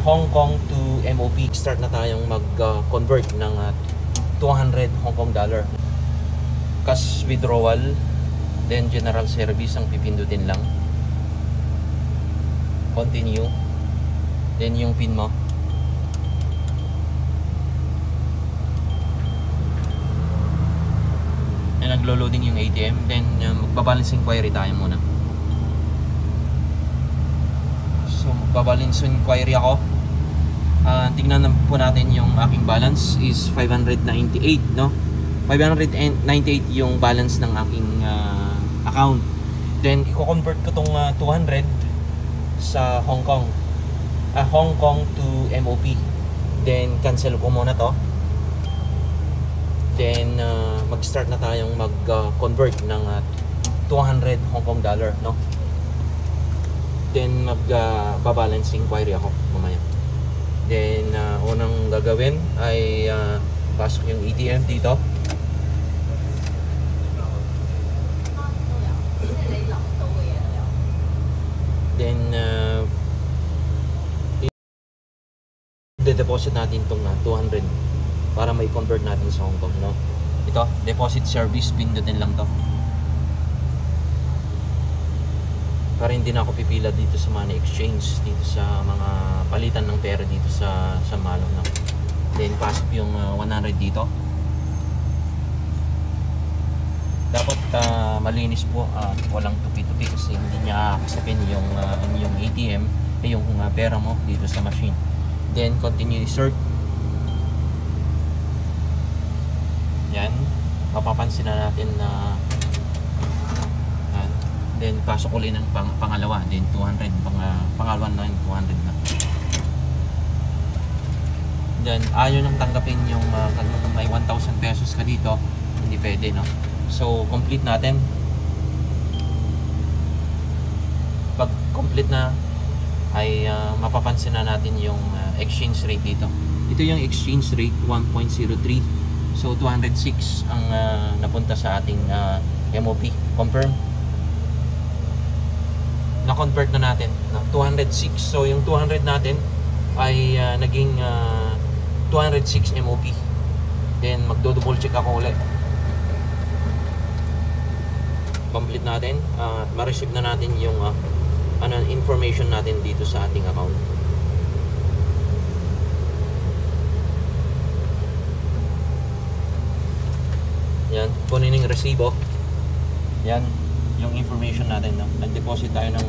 Hong Kong to MOP. Start na tayong mag-convert ng 200 Hong Kong dollar. Cash withdrawal, then general service ang pipindutin lang. Continue. Then yung pin mo. And naglo-loading yung ATM. Then magbabalance inquiry tayo muna. So magbabalance inquiry ako. Tingnan po natin yung aking balance is 598, no? 598 yung balance ng aking account. Then i-convert ko tong 200 sa Hong Kong. Hong Kong to MOP. Then cancel ko muna to. Then mag-start na tayong mag-convert ng 200 Hong Kong dollar, no? Then mag-balance inquiry ako mamaya. Then unang gagawin ay pasok yung ATM dito. Then de-deposit natin itong 200 para may convert natin sa Hong Kong, no? Ito, deposit service, pindutin lang to para hindi na ako pipila dito sa money exchange, dito sa mga palitan ng pera dito sa Malo, no? Then pasok yung 100 dito. Dapat malinis po, walang tupi-tupi kasi hindi niya kasapin yung ATM, yung pera mo dito sa machine. Then continue insert. Yan, mapapansin na natin na then pasok ulit ng pangalawa, then 200, pangalawa na yung 200 na. Then ayaw nang tanggapin yung may 1,000 pesos ka dito, hindi pwede, no? So complete natin. Pag complete na ay mapapansin na natin yung exchange rate dito. Ito yung exchange rate, 1.03. So 206 ang napunta sa ating MOP. Confirm. Na-convert na natin na 206. So yung 200 natin ay naging 206 MOP. Then magdo-double check ako ulit. Complete natin. Ma-receive na natin yung information natin dito sa ating account. Yan, kunin yung resibo. Yan yung information natin, no? Nag-deposit tayo ng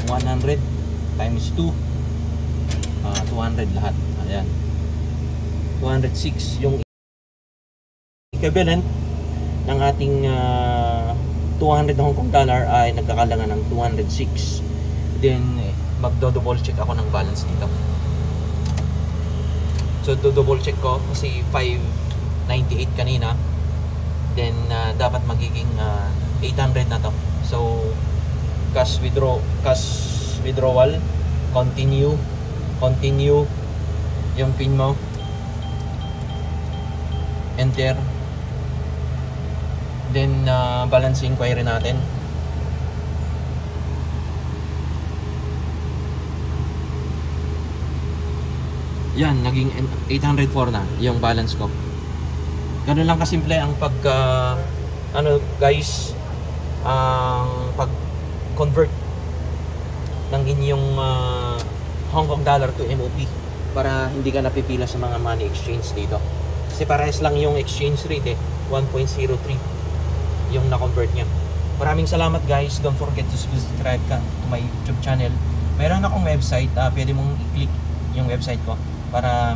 100 times 2, 200 lahat. Ayan, 206 yung equivalent ng ating 200 Hong Kong dollar ay nagkakalangan ng 206. Then magdo-double check ako ng balance dito. So do-double check ko kasi 598 kanina. Then dapat magiging 800 na to. So cash withdrawal, continue yung pin mo, enter, then balance inquiry natin. Yan, naging 804 na yung balance ko. Ganun lang kasimple ang guys, ang pag-convert ng inyong Hong Kong dollar to MOP para hindi ka napipila sa mga money exchange dito. Kasi parehas lang yung exchange rate, 1.03 yung na-convert niya. Maraming salamat guys. Don't forget to subscribe to my YouTube channel. Meron akong website, pwede mong i-click yung website ko para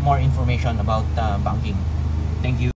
more information about banking. Thank you.